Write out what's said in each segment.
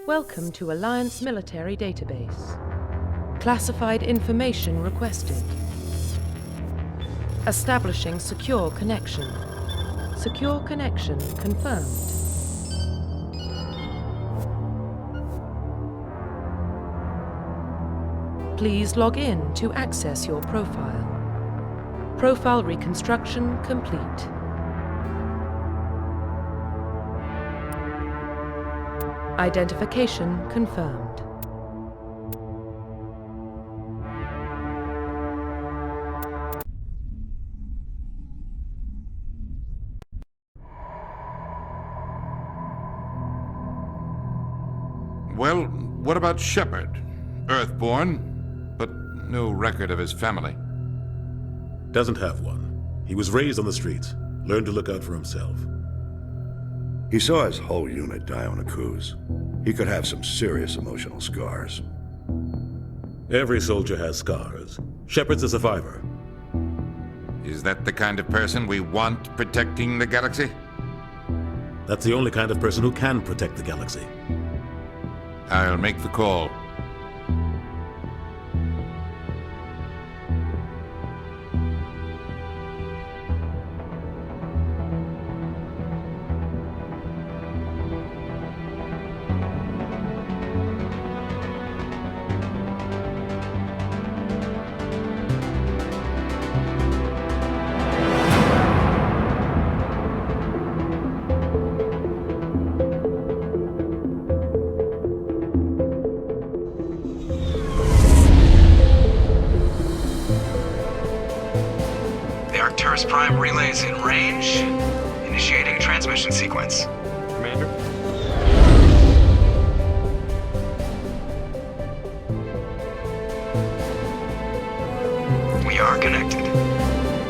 Welcome to Alliance Military Database. Classified information requested. Establishing secure connection. Secure connection confirmed. Please log in to access your profile. Profile reconstruction complete. Identification confirmed. Well, what about Shepard? Earthborn, but no record of his family. Doesn't have one. He was raised on the streets, learned to look out for himself. He saw his whole unit die on a cruise. He could have some serious emotional scars. Every soldier has scars. Shepard's a survivor. Is that the kind of person we want protecting the galaxy? That's the only kind of person who can protect the galaxy. I'll make the call. Prime relays in range. Initiating transmission sequence. Commander? We are connected.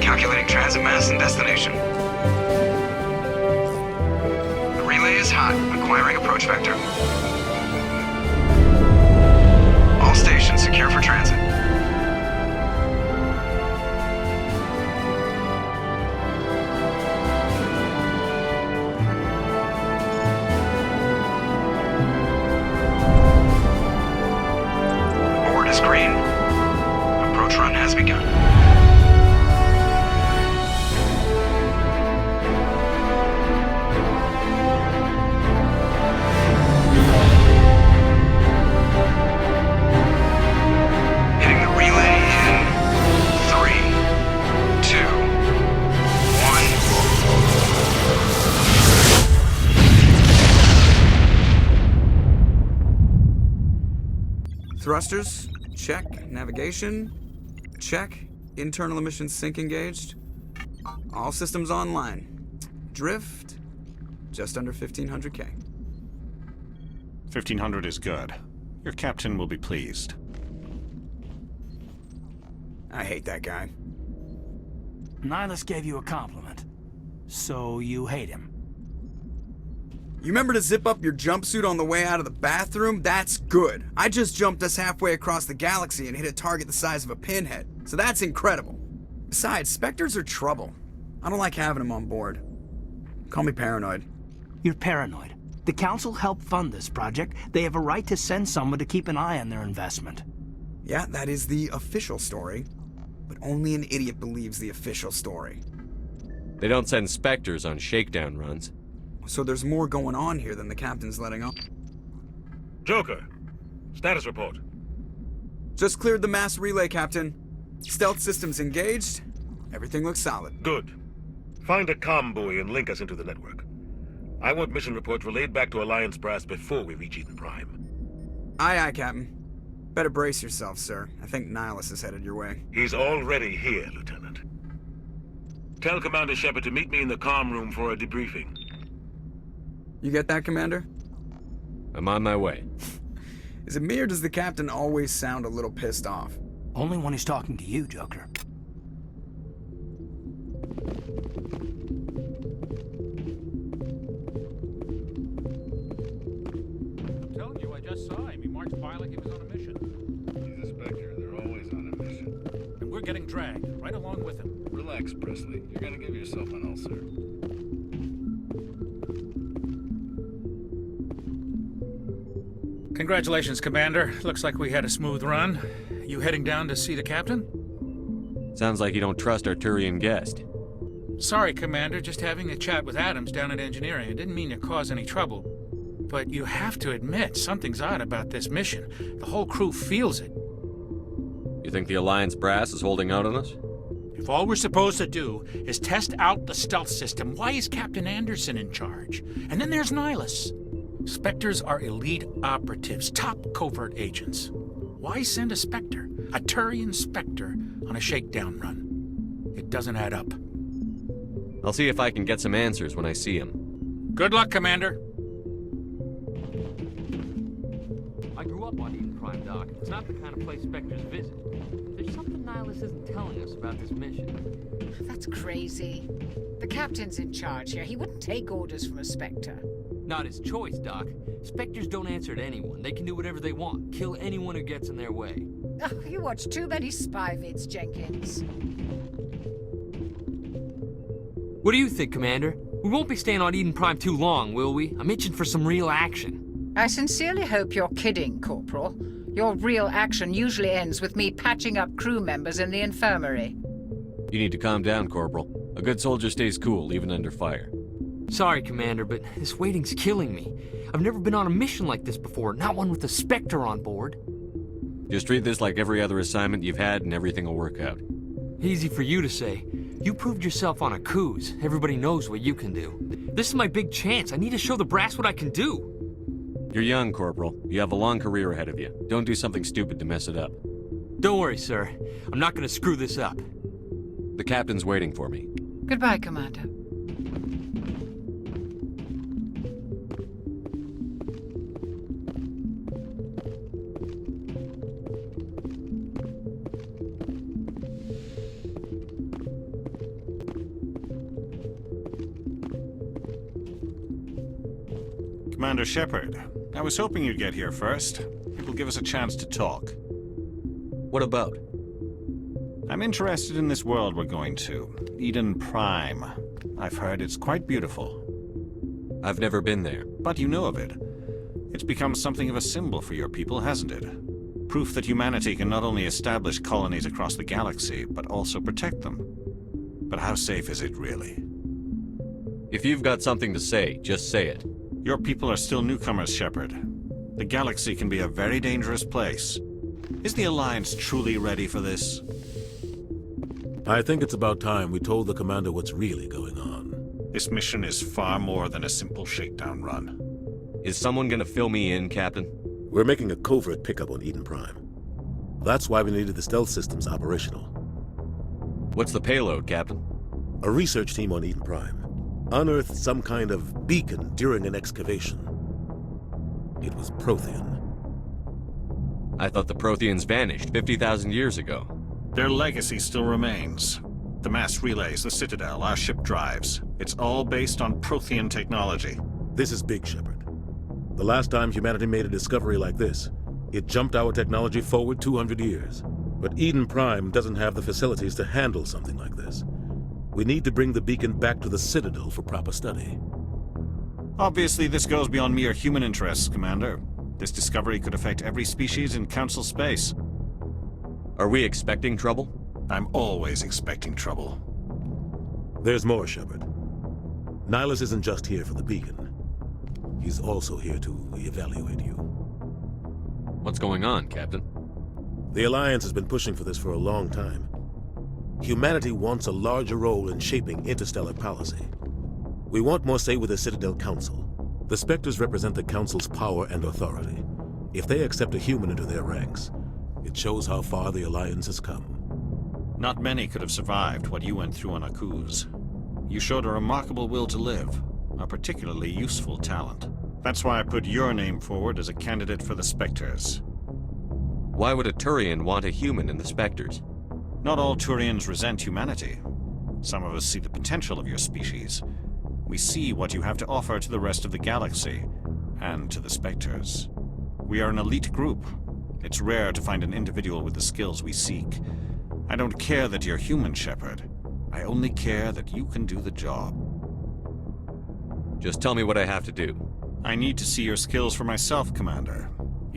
Calculating transit mass and destination. The relay is hot, acquiring approach vector. All stations secure for transit. Green. Approach run has begun. Hitting the relay in 3, 2, 1. Thrusters. Check. Navigation. Check. Internal emissions sync engaged. All systems online. Drift. Just under 1,500K. 1,500 is good. Your captain will be pleased. I hate that guy. Nihilus gave you a compliment. So you hate him. You remember to zip up your jumpsuit on the way out of the bathroom? That's good. I just jumped us halfway across the galaxy and hit a target the size of a pinhead. So that's incredible. Besides, Spectres are trouble. I don't like having them on board. Call me paranoid. You're paranoid. The Council helped fund this project. They have a right to send someone to keep an eye on their investment. Yeah, that is the official story. But only an idiot believes the official story. They don't send Spectres on shakedown runs. So there's more going on here than the captain's letting on. Joker, status report. Just cleared the mass relay, Captain. Stealth systems engaged. Everything looks solid. Good. Find a comm buoy and link us into the network. I want mission reports relayed back to Alliance brass before we reach Eden Prime. Aye, aye, Captain. Better brace yourself, sir. I think Nihilus is headed your way. He's already here, Lieutenant. Tell Commander Shepard to meet me in the comm room for a debriefing. You get that, Commander? I'm on my way. Is it me or does the captain always sound a little pissed off? Only when he's talking to you, Joker. I'm telling you, I just saw him. He marched by like he was on a mission. He's a Spectre. They're always on a mission. And we're getting dragged, right along with him. Relax, Presley. You're gonna give yourself an ulcer. Congratulations, Commander. Looks like we had a smooth run. You heading down to see the captain? Sounds like you don't trust our Turian guest. Sorry, Commander. Just having a chat with Adams down at engineering. I didn't mean to cause any trouble. But you have to admit, something's odd about this mission. The whole crew feels it. You think the Alliance brass is holding out on us? If all we're supposed to do is test out the stealth system, why is Captain Anderson in charge? And then there's Nihilus. Spectres are elite operatives, top covert agents. Why send a Spectre, a Turian Spectre, on a shakedown run? It doesn't add up. I'll see if I can get some answers when I see him. Good luck, Commander. I grew up on Eden Prime, Doc. It's not the kind of place Spectres visit. There's something Nihilus isn't telling us about this mission. That's crazy. The captain's in charge here. He wouldn't take orders from a Spectre. Not his choice, Doc. Spectres don't answer to anyone. They can do whatever they want. Kill anyone who gets in their way. Oh, you watch too many spy vids, Jenkins. What do you think, Commander? We won't be staying on Eden Prime too long, will we? I'm itching for some real action. I sincerely hope you're kidding, Corporal. Your real action usually ends with me patching up crew members in the infirmary. You need to calm down, Corporal. A good soldier stays cool, even under fire. Sorry, Commander, but this waiting's killing me. I've never been on a mission like this before, not one with a Spectre on board. Just treat this like every other assignment you've had and everything will work out. Easy for you to say. You proved yourself on a cruise. Everybody knows what you can do. This is my big chance. I need to show the brass what I can do. You're young, Corporal. You have a long career ahead of you. Don't do something stupid to mess it up. Don't worry, sir. I'm not gonna screw this up. The captain's waiting for me. Goodbye, Commander. Commander Shepard, I was hoping you'd get here first. It will give us a chance to talk. What about? I'm interested in this world we're going to, Eden Prime. I've heard it's quite beautiful. I've never been there. But you know of it. It's become something of a symbol for your people, hasn't it? Proof that humanity can not only establish colonies across the galaxy, but also protect them. But how safe is it, really? If you've got something to say, just say it. Your people are still newcomers, Shepard. The galaxy can be a very dangerous place. Is the Alliance truly ready for this? I think it's about time we told the Commander what's really going on. This mission is far more than a simple shakedown run. Is someone gonna fill me in, Captain? We're making a covert pickup on Eden Prime. That's why we needed the stealth systems operational. What's the payload, Captain? A research team on Eden Prime unearthed some kind of beacon during an excavation. It was Prothean. I thought the Protheans vanished 50,000 years ago. Their legacy still remains. The mass relays, the Citadel, our ship drives. It's all based on Prothean technology. This is big, Shepard. The last time humanity made a discovery like this, it jumped our technology forward 200 years. But Eden Prime doesn't have the facilities to handle something like this. We need to bring the beacon back to the Citadel for proper study. Obviously, this goes beyond mere human interests, Commander. This discovery could affect every species in Council space. Are we expecting trouble? I'm always expecting trouble. There's more, Shepard. Nihilus isn't just here for the beacon. He's also here to evaluate you. What's going on, Captain? The Alliance has been pushing for this for a long time. Humanity wants a larger role in shaping interstellar policy. We want more say with the Citadel Council. The Spectres represent the Council's power and authority. If they accept a human into their ranks, it shows how far the Alliance has come. Not many could have survived what you went through on Akuz. You showed a remarkable will to live, a particularly useful talent. That's why I put your name forward as a candidate for the Spectres. Why would a Turian want a human in the Spectres? Not all Turians resent humanity. Some of us see the potential of your species. We see what you have to offer to the rest of the galaxy, and to the Spectres. We are an elite group. It's rare to find an individual with the skills we seek. I don't care that you're human, Shepard. I only care that you can do the job. Just tell me what I have to do. I need to see your skills for myself, Commander.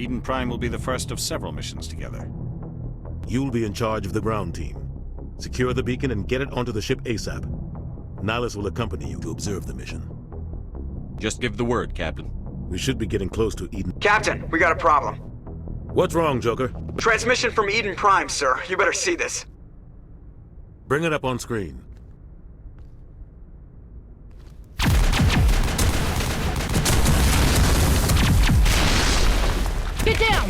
Eden Prime will be the first of several missions together. You'll be in charge of the ground team. Secure the beacon and get it onto the ship ASAP. Nihilus will accompany you to observe the mission. Just give the word, Captain. We should be getting close to Eden. Captain, we got a problem. What's wrong, Joker? Transmission from Eden Prime, sir. You better see this. Bring it up on screen. Get down!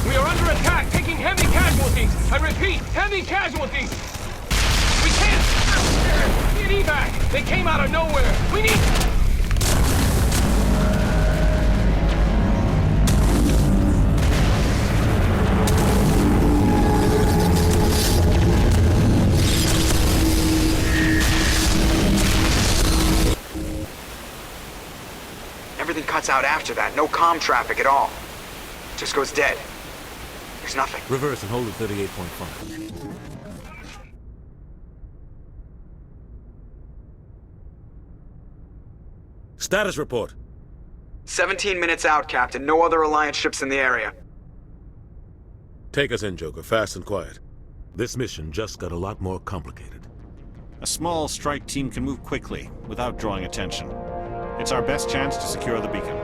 We are under attack, taking heavy casualties. I repeat, heavy casualties. We can't get evac. They came out of nowhere. We need... Everything cuts out after that. No comm traffic at all. Just goes dead. There's nothing. Reverse and hold at 38.5. Status report. 17 minutes out, Captain. No other Alliance ships in the area. Take us in, Joker, fast and quiet. This mission just got a lot more complicated. A small strike team can move quickly, without drawing attention. It's our best chance to secure the beacon.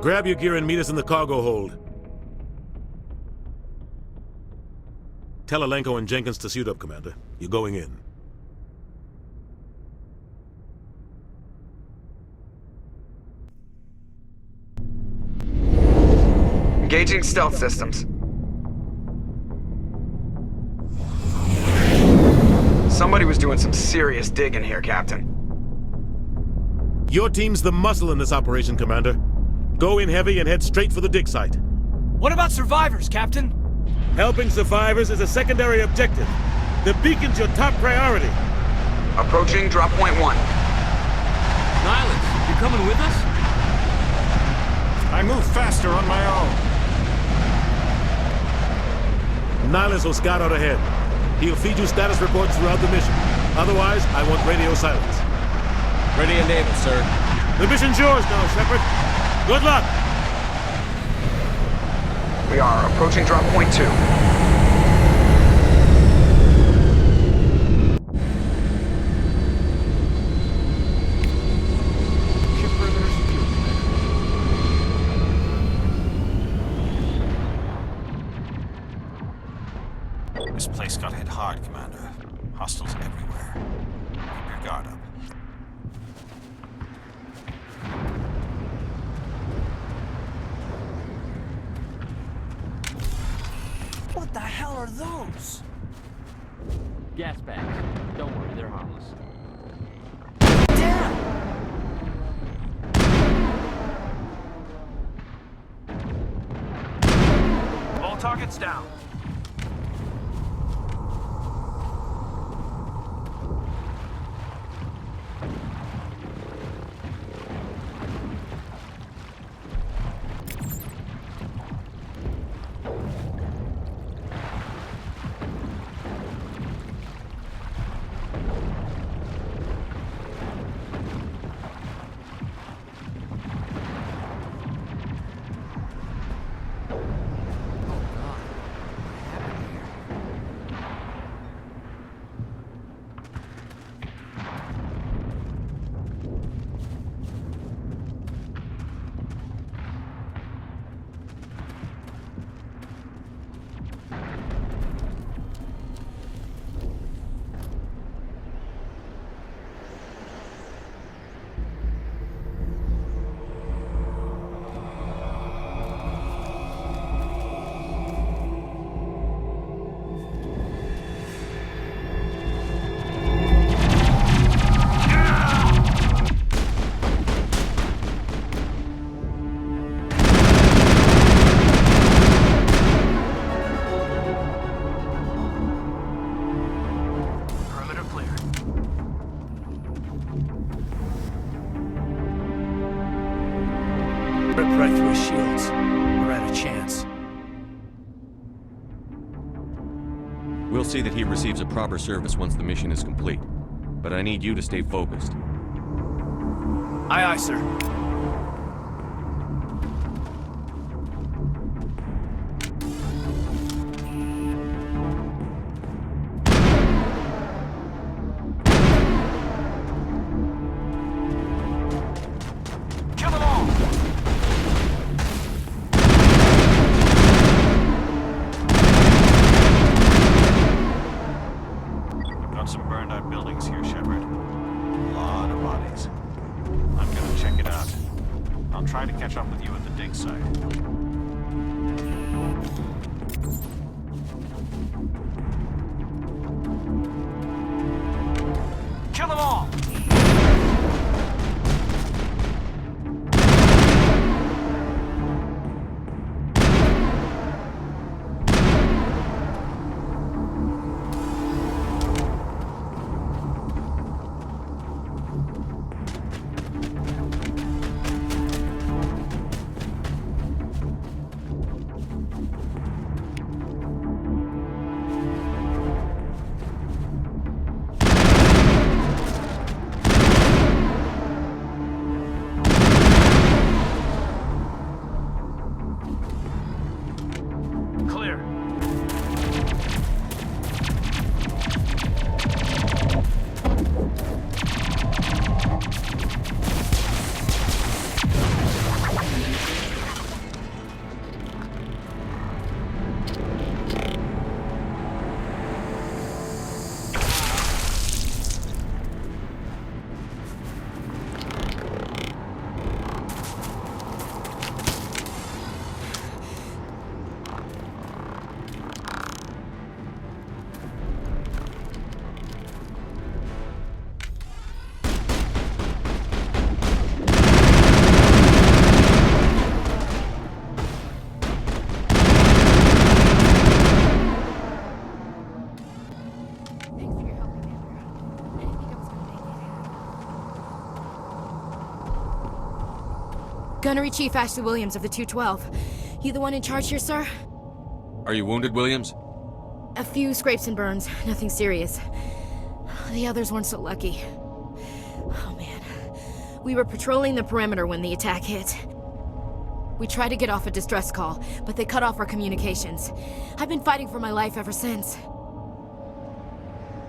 Grab your gear and meet us in the cargo hold. Tell Alenko and Jenkins to suit up, Commander. You're going in. Engaging stealth systems. Somebody was doing some serious digging here, Captain. Your team's the muscle in this operation, Commander. Go in heavy and head straight for the dig site. What about survivors, Captain? Helping survivors is a secondary objective. The beacon's your top priority. Approaching drop point 1. Nihilus, you coming with us? I move faster on my own. Nihilus will scout out ahead. He'll feed you status reports throughout the mission. Otherwise, I want radio silence. Ready and able, sir. The mission's yours now, Shepard. Good luck! We are approaching drop point 2. This place got hit hard, Commander. Hostiles everywhere. Keep your guard up. What the hell are those? Gas bags. Don't worry, they're harmless. Damn! All targets down. Rip right through his shields. We're out of chance. We'll see that he receives a proper service once the mission is complete. But I need you to stay focused. Aye, aye, sir. Kill them all! Got some burned out buildings here, Shepard. A lot of bodies. I'm gonna check it out. I'll try to catch up with you at the dig site. Kill them all! Clear. Gunnery Chief Ashley Williams of the 212. You the one in charge here, sir? Are you wounded, Williams? A few scrapes and burns, nothing serious. The others weren't so lucky. Oh man. We were patrolling the perimeter when the attack hit. We tried to get off a distress call, but they cut off our communications. I've been fighting for my life ever since.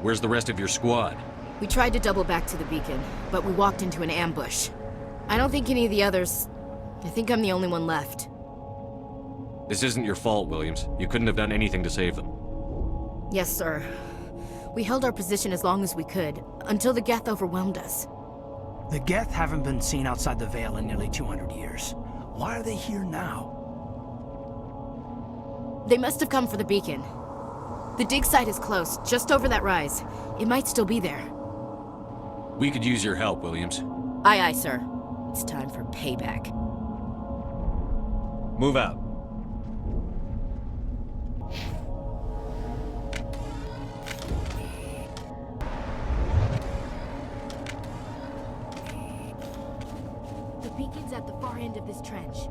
Where's the rest of your squad? We tried to double back to the beacon, but we walked into an ambush. I don't think any of the others... I think I'm the only one left. This isn't your fault, Williams. You couldn't have done anything to save them. Yes, sir. We held our position as long as we could, until the Geth overwhelmed us. The Geth haven't been seen outside the Veil in nearly 200 years. Why are they here now? They must have come for the beacon. The dig site is close, just over that rise. It might still be there. We could use your help, Williams. Aye, aye, sir. It's time for payback. Move out. The beacon's at the far end of this trench.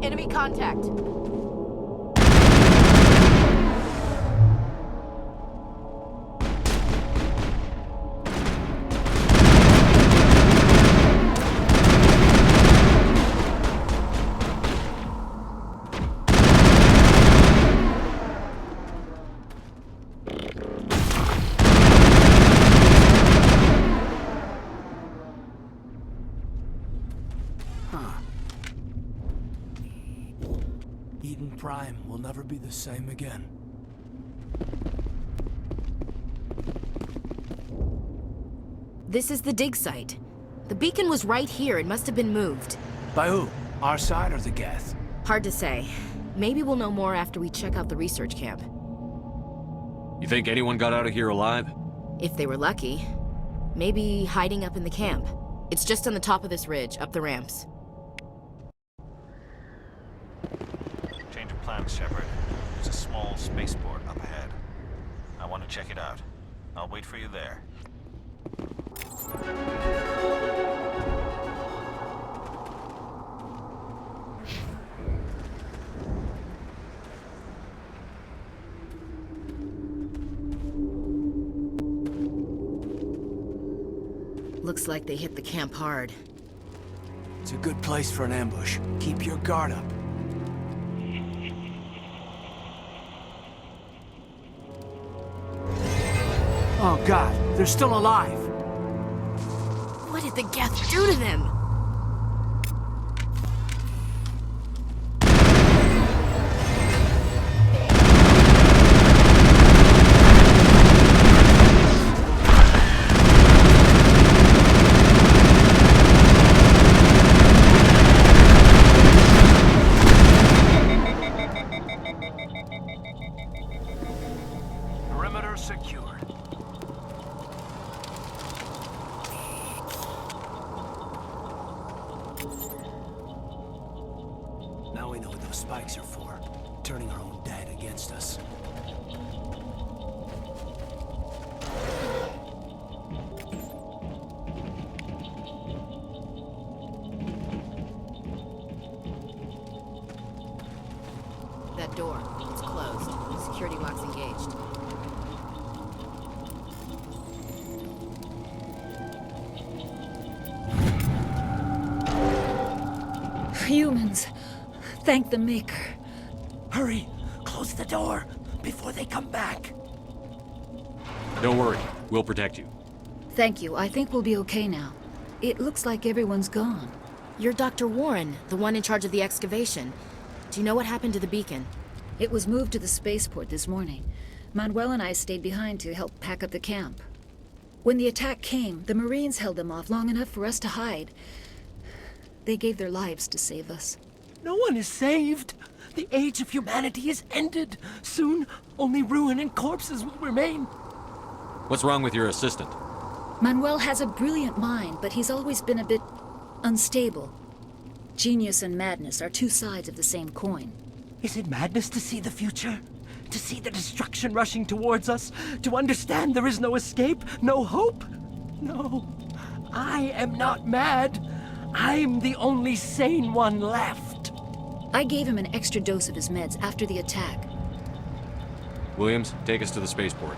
Enemy contact. Prime will never be the same again. This is the dig site. The beacon was right here. It must have been moved. By who? Our side or the Geth? Hard to say. Maybe we'll know more after we check out the research camp. You think anyone got out of here alive? If they were lucky. Maybe hiding up in the camp. It's just on the top of this ridge, up the ramps. plans, Shepard. There's a small spaceport up ahead. I want to check it out. I'll wait for you there. Looks like they hit the camp hard. It's a good place for an ambush. Keep your guard up. Oh God, they're still alive! What did the Geth do to them? Perimeter secured. Now we know what those spikes are for. Turning our own dead against us. That door, it's closed. Security lock's engaged. Humans. Thank the Maker. Hurry! Close the door before they come back. Don't worry. We'll protect you. Thank you. I think we'll be okay now. It looks like everyone's gone. You're Dr. Warren, the one in charge of the excavation. Do you know what happened to the beacon? It was moved to the spaceport this morning. Manuel and I stayed behind to help pack up the camp. When the attack came, the Marines held them off long enough for us to hide. They gave their lives to save us. No one is saved. The age of humanity is ended. Soon, only ruin and corpses will remain. What's wrong with your assistant? Manuel has a brilliant mind, but he's always been a bit unstable. Genius and madness are two sides of the same coin. Is it madness to see the future? To see the destruction rushing towards us? To understand there is no escape? No hope? No. I am not mad. I'm the only sane one left. I gave him an extra dose of his meds after the attack. Williams, take us to the spaceport.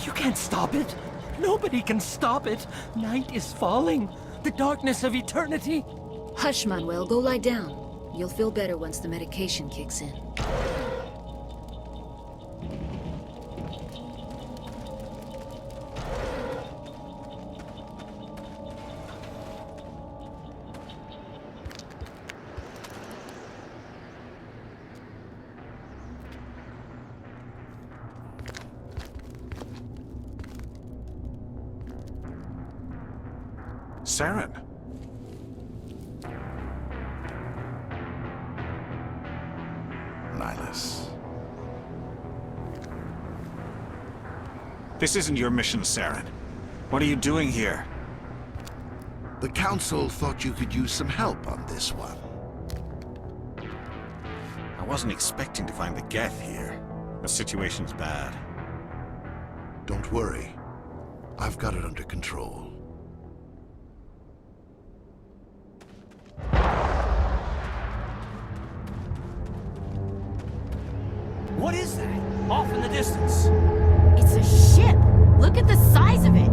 You can't stop it. Nobody can stop it. Night is falling. The darkness of eternity. Hush, Manuel. Go lie down. You'll feel better once the medication kicks in. Saren. Nihilus. This isn't your mission, Saren. What are you doing here? The Council thought you could use some help on this one. I wasn't expecting to find the Geth here. The situation's bad. Don't worry. I've got it under control. What is that? Off in the distance. It's a ship! Look at the size of it!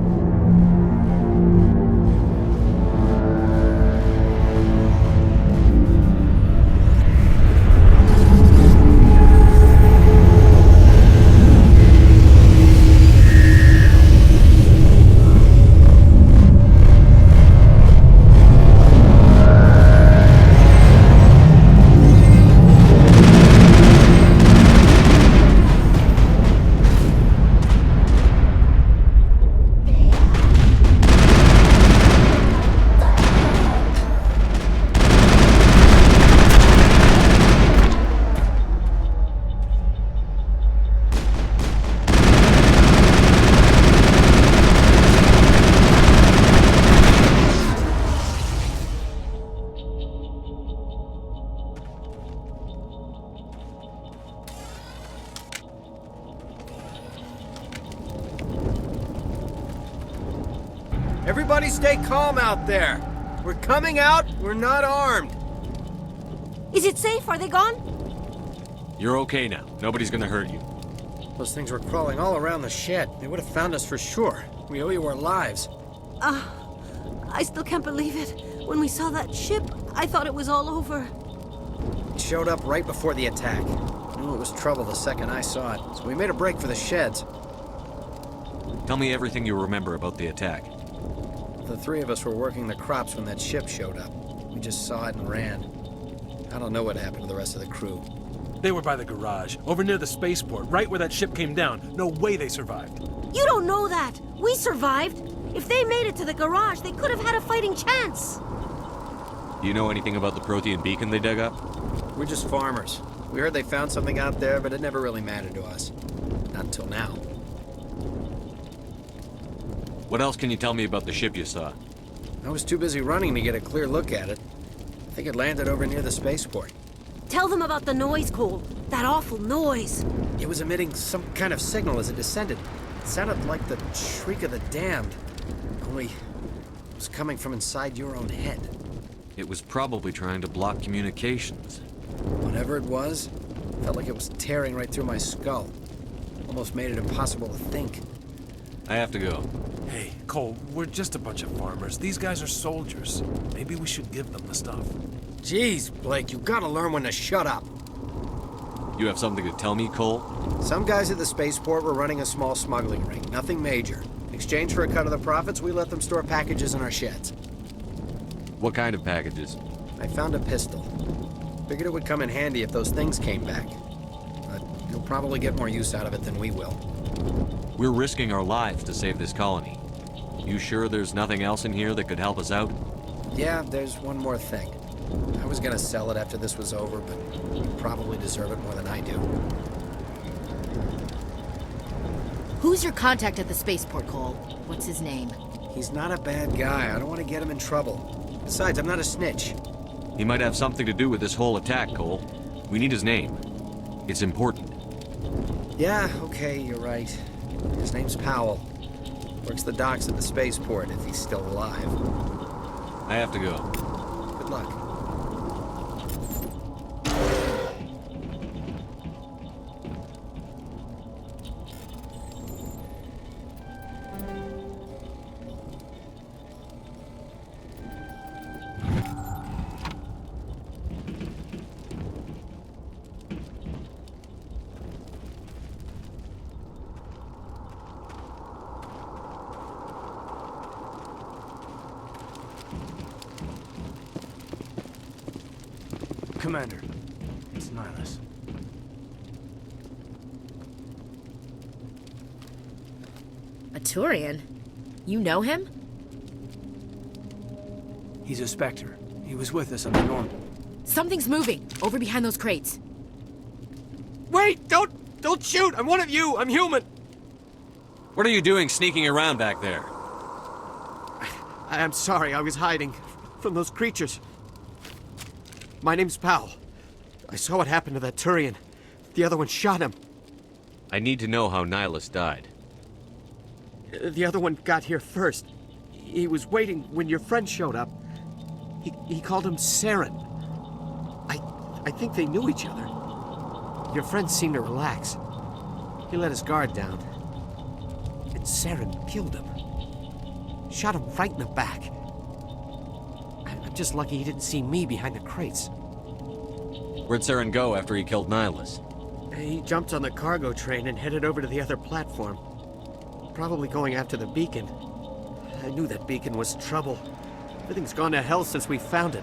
Everybody stay calm out there. We're coming out, we're not armed. Is it safe? Are they gone? You're okay now. Nobody's gonna hurt you. Those things were crawling all around the shed. They would have found us for sure. We owe you our lives. I still can't believe it. When we saw that ship, I thought it was all over. It showed up right before the attack. Knew it was trouble the second I saw it, so we made a break for the sheds. Tell me everything you remember about the attack. The three of us were working the crops when that ship showed up. We just saw it and ran. I don't know what happened to the rest of the crew. They were by the garage, over near the spaceport, right where that ship came down. No way they survived. You don't know that. We survived. If they made it to the garage, they could have had a fighting chance. Do you know anything about the Prothean beacon they dug up? We're just farmers. We heard they found something out there, but it never really mattered to us. Not until now. What else can you tell me about the ship you saw? I was too busy running to get a clear look at it. I think it landed over near the spaceport. Tell them about the noise, Cole. That awful noise. It was emitting some kind of signal as it descended. It sounded like the shriek of the damned. Only it was coming from inside your own head. It was probably trying to block communications. Whatever it was, felt like it was tearing right through my skull. Almost made it impossible to think. I have to go. Hey, Cole, we're just a bunch of farmers. These guys are soldiers. Maybe we should give them the stuff. Jeez, Blake, you gotta learn when to shut up. You have something to tell me, Cole? Some guys at the spaceport were running a small smuggling ring, nothing major. In exchange for a cut of the profits, we let them store packages in our sheds. What kind of packages? I found a pistol. Figured it would come in handy if those things came back. But you'll probably get more use out of it than we will. We're risking our lives to save this colony. You sure there's nothing else in here that could help us out? Yeah, there's one more thing. I was gonna sell it after this was over, but you probably deserve it more than I do. Who's your contact at the spaceport, Cole? What's his name? He's not a bad guy. I don't want to get him in trouble. Besides, I'm not a snitch. He might have something to do with this whole attack, Cole. We need his name. It's important. Yeah, okay, you're right. His name's Powell. Works the docks at the spaceport if he's still alive. I have to go. Good luck. Commander, it's Nihilus. A Turian? You know him? He's a Spectre. He was with us under Norm. Something's moving, over behind those crates. Wait! Don't shoot! I'm one of you! I'm human! What are you doing sneaking around back there? I'm sorry, I was hiding from those creatures. My name's Powell. I saw what happened to that Turian. The other one shot him. I need to know how Nihilus died. The other one got here first. He was waiting when your friend showed up. He called him Saren. I think they knew each other. Your friend seemed to relax. He let his guard down. And Saren killed him. Shot him right in the back. I'm just lucky he didn't see me behind the crates. Where'd Saren go after he killed Nihilus? He jumped on the cargo train and headed over to the other platform. Probably going after the beacon. I knew that beacon was trouble. Everything's gone to hell since we found it.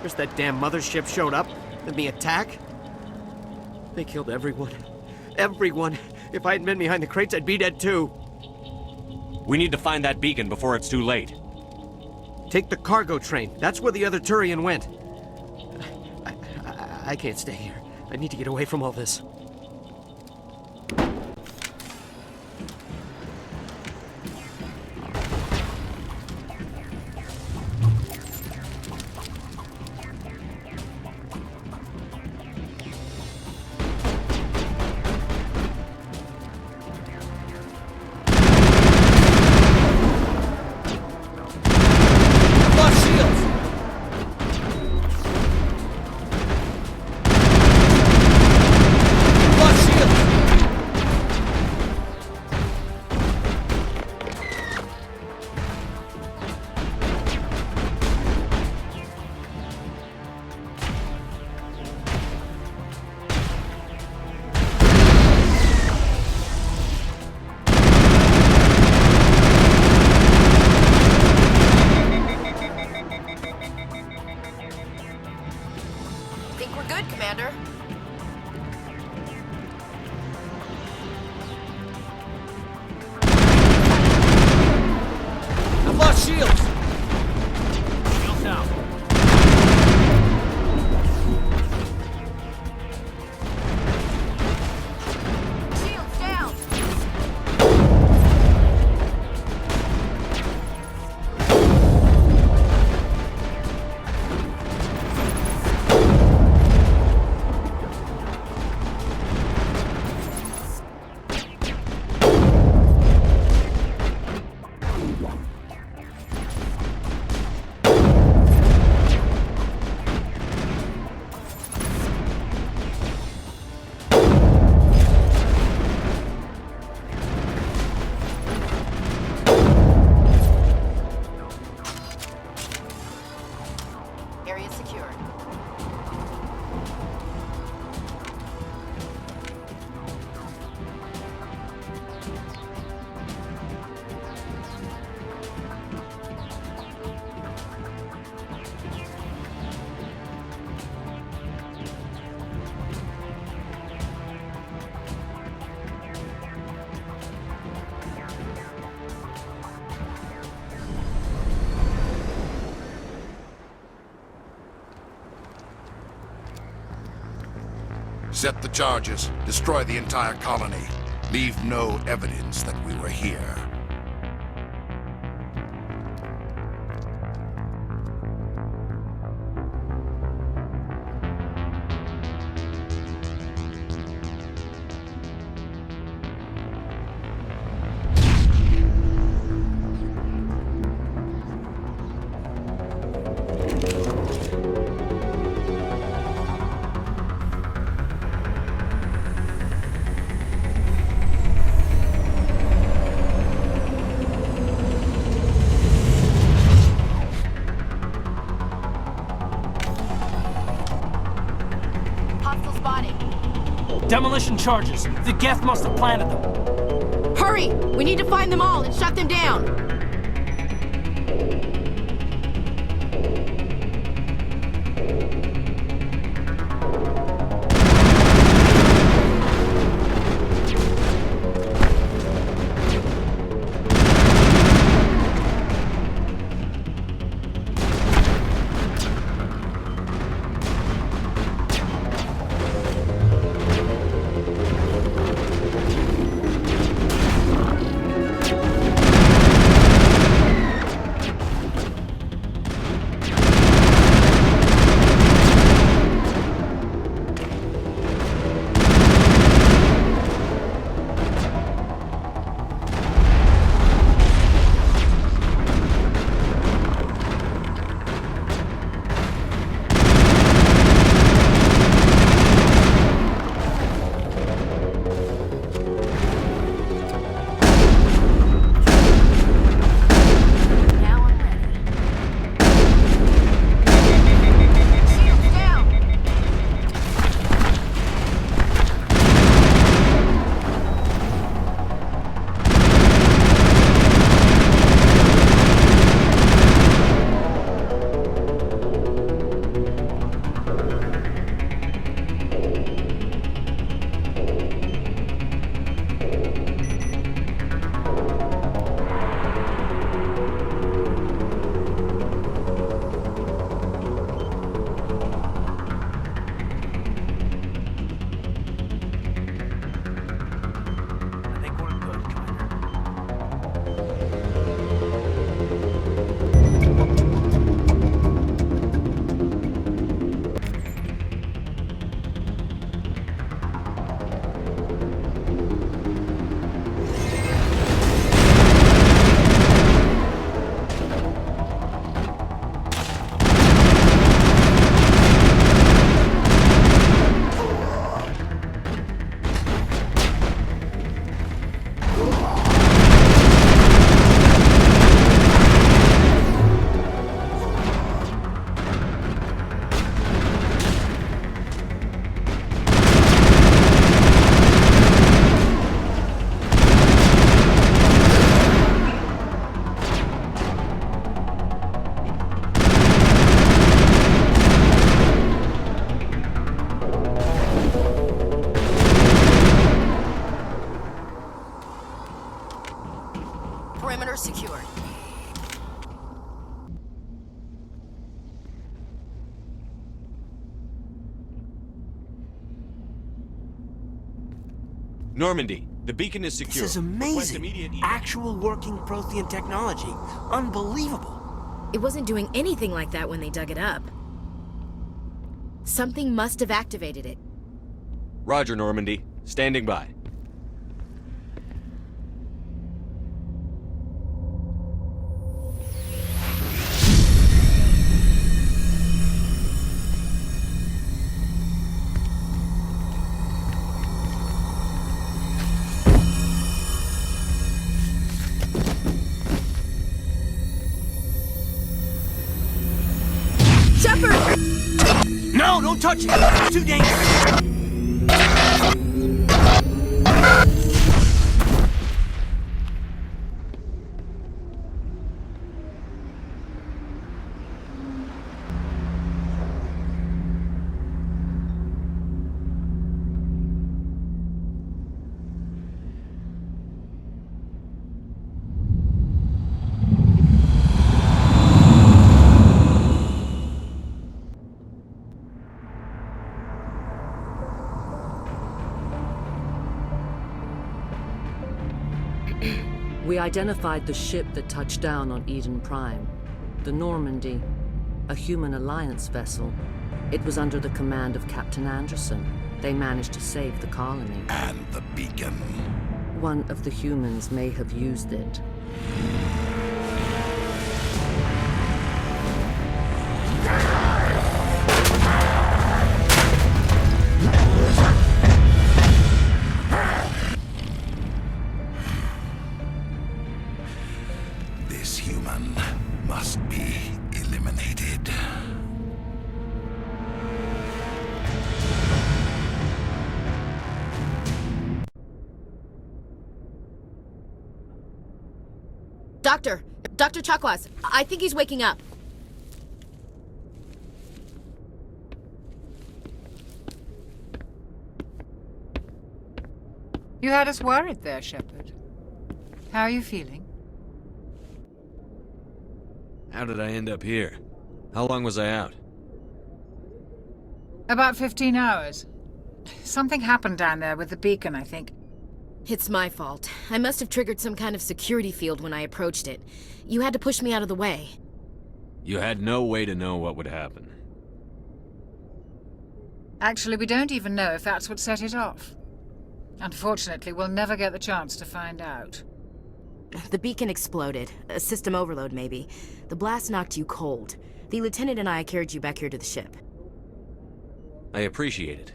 First that damn mothership showed up, then the attack. They killed everyone. Everyone. If I hadn't been behind the crates, I'd be dead too. We need to find that beacon before it's too late. Take the cargo train. That's where the other Turian went. I can't stay here. I need to get away from all this. shields! Shields down. Shields down! Area secured. Set the charges. Destroy the entire colony. Leave no evidence that we were here. Hostile spotted. Demolition charges. The Geth must have planted them. Hurry! We need to find them all and shut them down! Perimeter secured. Normandy, the beacon is secure. This is amazing. Actual working Prothean technology. Unbelievable. It wasn't doing anything like that when they dug it up. Something must have activated it. Roger, Normandy. Standing by. Shepard! No, don't touch it! It's too dangerous! We identified the ship that touched down on Eden Prime. The Normandie, a human alliance vessel. It was under the command of Captain Anderson. They managed to save the colony. And the beacon. One of the humans may have used it. This human must be eliminated. Dr. Chakwas, I think he's waking up. You had us worried there, Shepard. How are you feeling? How did I end up here? How long was I out? About 15 hours. Something happened down there with the beacon, I think. It's my fault. I must have triggered some kind of security field when I approached it. You had to push me out of the way. You had no way to know what would happen. Actually, we don't even know if that's what set it off. Unfortunately, we'll never get the chance to find out. The beacon exploded. A system overload, maybe. The blast knocked you cold. The lieutenant and I carried you back here to the ship. I appreciate it.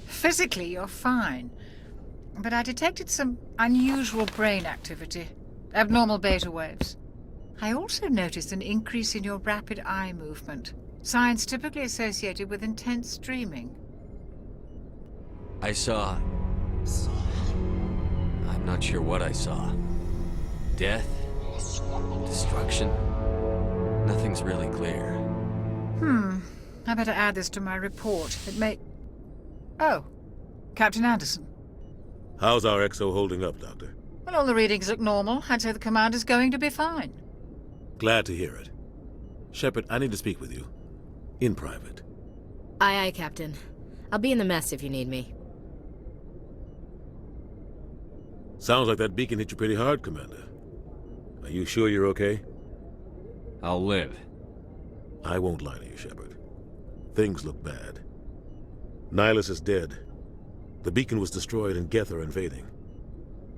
Physically, you're fine. But I detected some unusual brain activity. Abnormal beta waves. I also noticed an increase in your rapid eye movement. Signs typically associated with intense dreaming. I saw... I'm not sure what I saw. Death? Destruction? Nothing's really clear. I better add this to my report. It may... Oh, Captain Anderson. How's our XO holding up, Doctor? Well, all the readings look normal. I'd say the commander's going to be fine. Glad to hear it. Shepard, I need to speak with you. In private. Aye, aye, Captain. I'll be in the mess if you need me. Sounds like that beacon hit you pretty hard, Commander. Are you sure you're okay? I'll live. I won't lie to you, Shepard. Things look bad. Nihilus is dead. The beacon was destroyed and Geth are invading.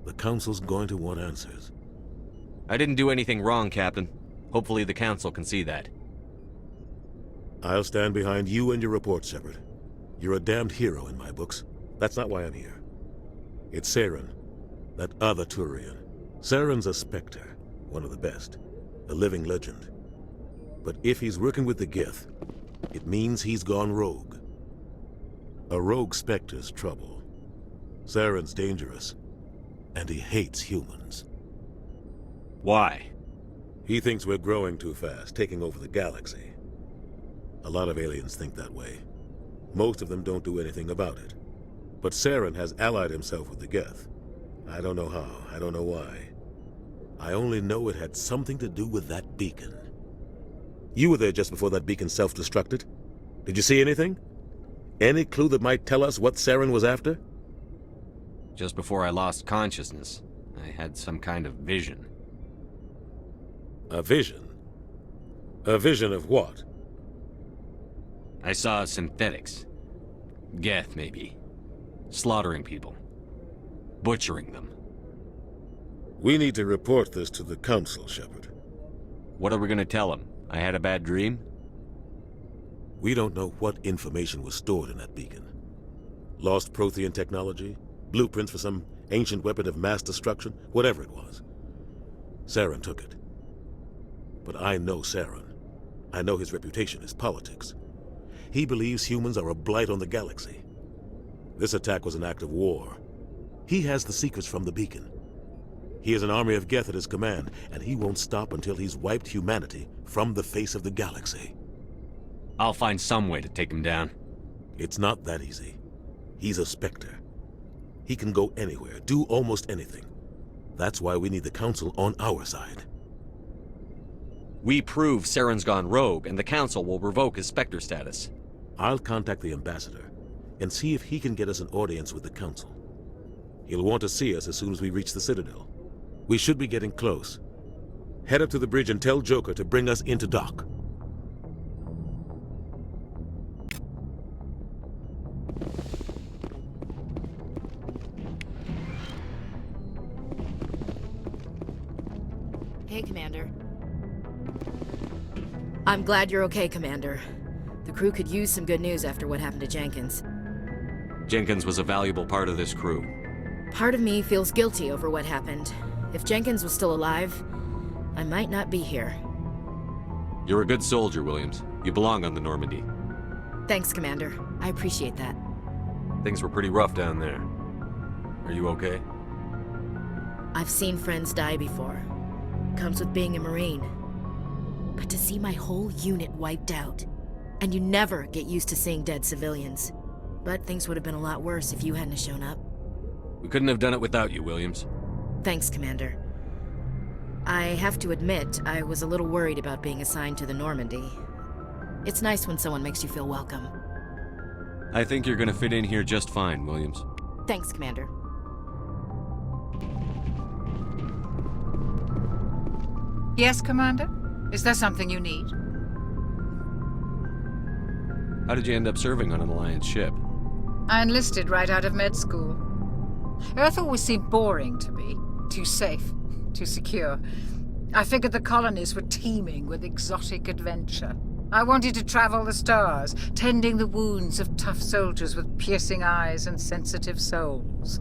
The Council's going to want answers. I didn't do anything wrong, Captain. Hopefully the Council can see that. I'll stand behind you and your report, Shepard. You're a damned hero in my books. That's not why I'm here. It's Saren, that other Turian. Saren's a Spectre, one of the best. A living legend. But if he's working with the Geth, it means he's gone rogue. A rogue Spectre's trouble. Saren's dangerous, and he hates humans. Why? He thinks we're growing too fast, taking over the galaxy. A lot of aliens think that way. Most of them don't do anything about it. But Saren has allied himself with the Geth. I don't know how, I don't know why. I only know it had something to do with that beacon. You were there just before that beacon self-destructed. Did you see anything? Any clue that might tell us what Saren was after? Just before I lost consciousness, I had some kind of vision. A vision? A vision of what? I saw synthetics. Geth, maybe. Slaughtering people. Butchering them. We need to report this to the Council, Shepard. What are we gonna tell them? I had a bad dream? We don't know what information was stored in that beacon. Lost Prothean technology? Blueprints for some ancient weapon of mass destruction? Whatever it was. Saren took it. But I know Saren. I know his reputation is politics. He believes humans are a blight on the galaxy. This attack was an act of war. He has the secrets from the beacon. He has an army of Geth at his command, and he won't stop until he's wiped humanity from the face of the galaxy. I'll find some way to take him down. It's not that easy. He's a Spectre. He can go anywhere, do almost anything. That's why we need the Council on our side. We prove Saren's gone rogue, and the Council will revoke his Spectre status. I'll contact the Ambassador and see if he can get us an audience with the Council. He'll want to see us as soon as we reach the Citadel. We should be getting close. Head up to the bridge and tell Joker to bring us into dock. Hey, Commander. I'm glad you're okay, Commander. The crew could use some good news after what happened to Jenkins. Jenkins was a valuable part of this crew. Part of me feels guilty over what happened. If Jenkins was still alive, I might not be here. You're a good soldier, Williams. You belong on the Normandy. Thanks, Commander. I appreciate that. Things were pretty rough down there. Are you okay? I've seen friends die before. Comes with being a Marine. But to see my whole unit wiped out, and you never get used to seeing dead civilians. But things would have been a lot worse if you hadn't shown up. We couldn't have done it without you, Williams. Thanks, Commander. I have to admit, I was a little worried about being assigned to the Normandy. It's nice when someone makes you feel welcome. I think you're gonna fit in here just fine, Williams. Thanks, Commander. Yes, Commander? Is there something you need? How did you end up serving on an Alliance ship? I enlisted right out of med school. Earth always seemed boring to me. Too safe, too secure. I figured the colonies were teeming with exotic adventure. I wanted to travel the stars, tending the wounds of tough soldiers with piercing eyes and sensitive souls.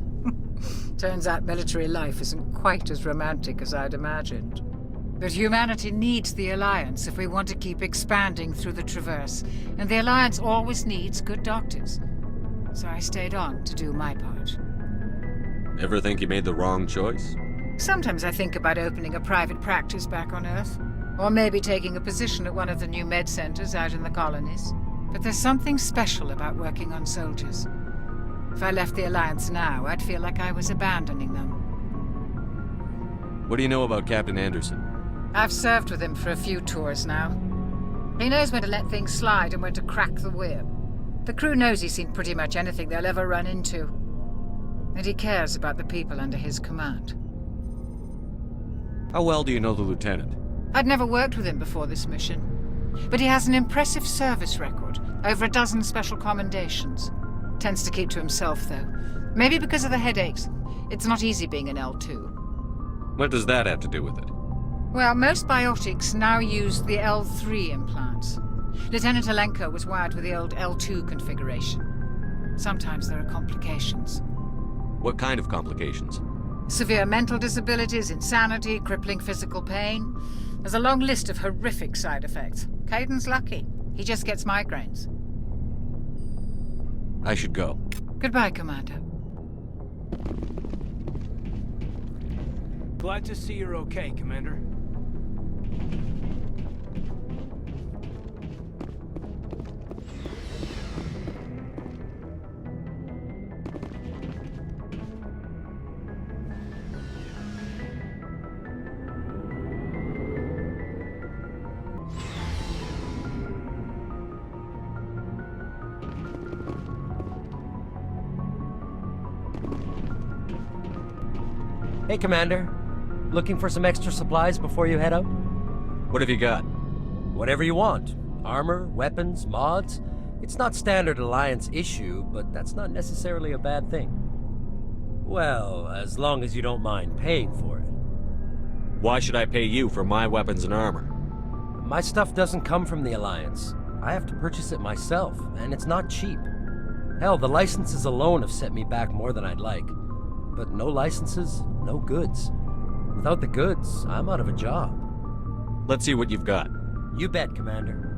Turns out military life isn't quite as romantic as I'd imagined. But humanity needs the Alliance if we want to keep expanding through the Traverse, and the Alliance always needs good doctors. So I stayed on to do my part. Ever think you made the wrong choice? Sometimes I think about opening a private practice back on Earth, or maybe taking a position at one of the new med centers out in the colonies. But there's something special about working on soldiers. If I left the Alliance now, I'd feel like I was abandoning them. What do you know about Captain Anderson? I've served with him for a few tours now. He knows when to let things slide and when to crack the whip. The crew knows he's seen pretty much anything they'll ever run into. And he cares about the people under his command. How well do you know the Lieutenant? I'd never worked with him before this mission. But he has an impressive service record, over a dozen special commendations. Tends to keep to himself, though. Maybe because of the headaches. It's not easy being an L2. What does that have to do with it? Well, most biotics now use the L3 implants. Lieutenant Alenko was wired with the old L2 configuration. Sometimes there are complications. What kind of complications? Severe mental disabilities, insanity, crippling physical pain. There's a long list of horrific side effects. Caden's lucky. He just gets migraines. I should go. Goodbye, Commander. Glad to see you're okay, Commander. Hey, Commander. Looking for some extra supplies before you head out? What have you got? Whatever you want. Armor, weapons, mods. It's not standard Alliance issue, but that's not necessarily a bad thing. Well, as long as you don't mind paying for it. Why should I pay you for my weapons and armor? My stuff doesn't come from the Alliance. I have to purchase it myself, and it's not cheap. Hell, the licenses alone have set me back more than I'd like. But no licenses, no goods. Without the goods, I'm out of a job. Let's see what you've got. You bet, Commander.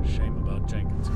Shame about Jenkins.